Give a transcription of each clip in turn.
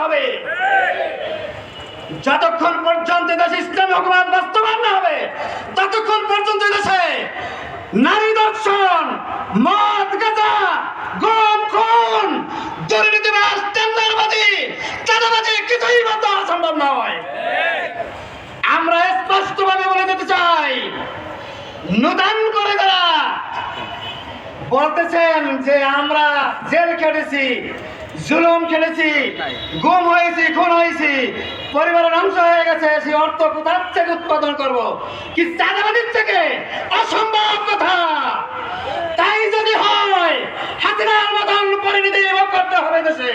হবে। যতক্ষণ পর্যন্ত দেশে ইসলামী হুকুমত বাস্তবায়ন না হবে ততক্ষণ পর্যন্ত দেশে নারী দর্শন, মদ, গাঁজা, গুম, খুন, দুর্নীতিবাজ, টেন্ডারবাজি, চাঁদাবাজি কিছুই বন্ধ হওয়া সম্ভব নয়। আমরা স্পষ্টভাবে বলে দিতে চাই, নূতন করে যারা বলতেছেন যে আমরা জেল খেটেছি, জুলুম খেটেছি, গুম হয়েছি, খুন হয়েছি, পরিবারের অংশ হয়ে গেছে, সেই অর্থ কোথা থেকে উৎপাদন করব? কি চাঁদাবাজির থেকে? অসম্ভব কথা। তাই যদি হয় হাসিনার মতন পরিণতি ভোগ করতে হবে দেশে।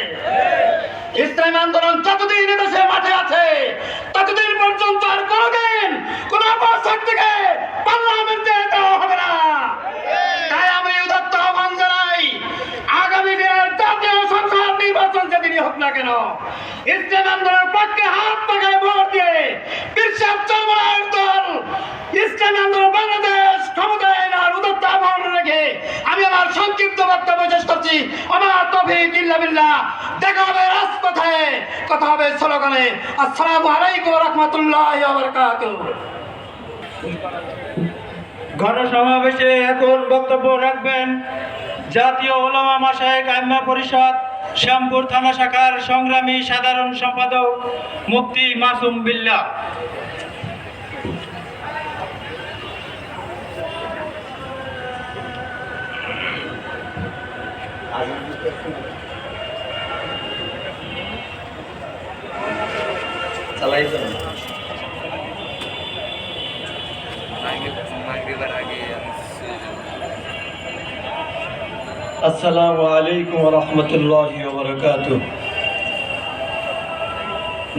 ইসলামী আন্দোলন যতদিন দেশে মাঠে আছে ততদিন পর্যন্ত আর কোনোদিন কোন অপশক্তিকে পার্লামেন্টে দেওয়া হবে না। তাই আমি উদাত্ত আহ্বান জানাই, আগামী দিনের জাতীয় সংসদ নির্বাচন যেদিনই হোক না কেন ইসলামী আন্দোলনের পক্ষে হাত পাকায় ভোট দিয়ে বিশ্বের চরমনায়ের দল ইসলামী আন্দোলন বাংলাদেশ ক্ষমতায় আনার উদাত্ত আহ্বান রেখে আমি আমার সংক্ষিপ্ত বক্তব্য শেষ করছি। আমার তৌফিক ইল্লা বিল্লাহ। দেখা হবে রাজপথে, কথা হবে স্লোগানে। আসসালামু আলাইকুম ওয়া রাহমাতুল্লাহি ওয়া বারাকাতুহু। গণসমাবেশে এখন বক্তব্য রাখবেন জাতীয় উলামা মাশায়েখ আইম্মা পরিষদ শ্যামপুর থানা শাখার সংগ্রামী সাধারণ সম্পাদক মুফতি মাসুম বিল্লাহ। السلام عليكم ورحمة الله وبركاته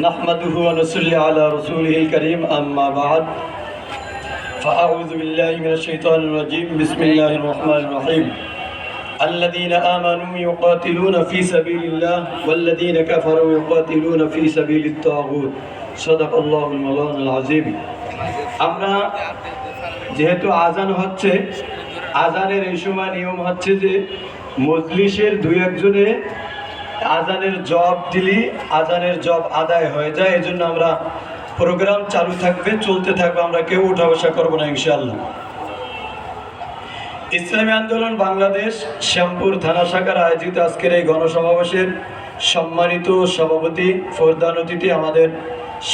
نحمده ونصلي على رسوله الكريم أما بعد فأعوذ بالله من الشيطان الرجيم بسم الله الرحمن الرحيم الذين آمنوا يقاتلون في سبيل الله والذين كفروا يقاتلون في سبيل الطاغوت صدق الله المولانا العظيم আমরা যেহেতু আজান হচ্ছে, আজানের এই সময় নিয়ম হচ্ছে যে মজলিসের দুই একজনে আজানের জব দিলি আজানের জব আদায় হয়ে যায়। এই জন্য আমরা প্রোগ্রাম চালু থাকবে, চলতে থাকবে, আমরা কেউ উঠা বসা করবো না ইনশাআল্লাহ। ইসলামী আন্দোলন বাংলাদেশ শ্যামপুর থানা শাখার আয়োজিত আজকের এই গণসমাবেশের সম্মানিত সভাপতি প্রধান অতিথি আমাদের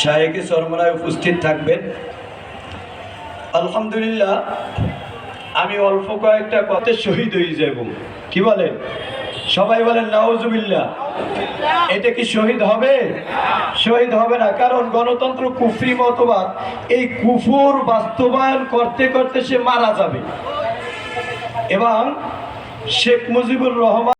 শায়েখে চরমনায় উপস্থিত থাকবেন। আলহামদুলিল্লাহ, আমি অল্প কয়েকটা কথা শহীদ হয়ে যাব। কি বলেন সবাই? বলেন নাউজুবিল্লাহ। এটা কি শহীদ হবে? শহীদ হবে না, কারণ গণতন্ত্র কুফরি মতবাদ, এই কুফর বাস্তবায়ন করতে করতে সে মারা যাবে। এবং শেখ মুজিবুর রহমান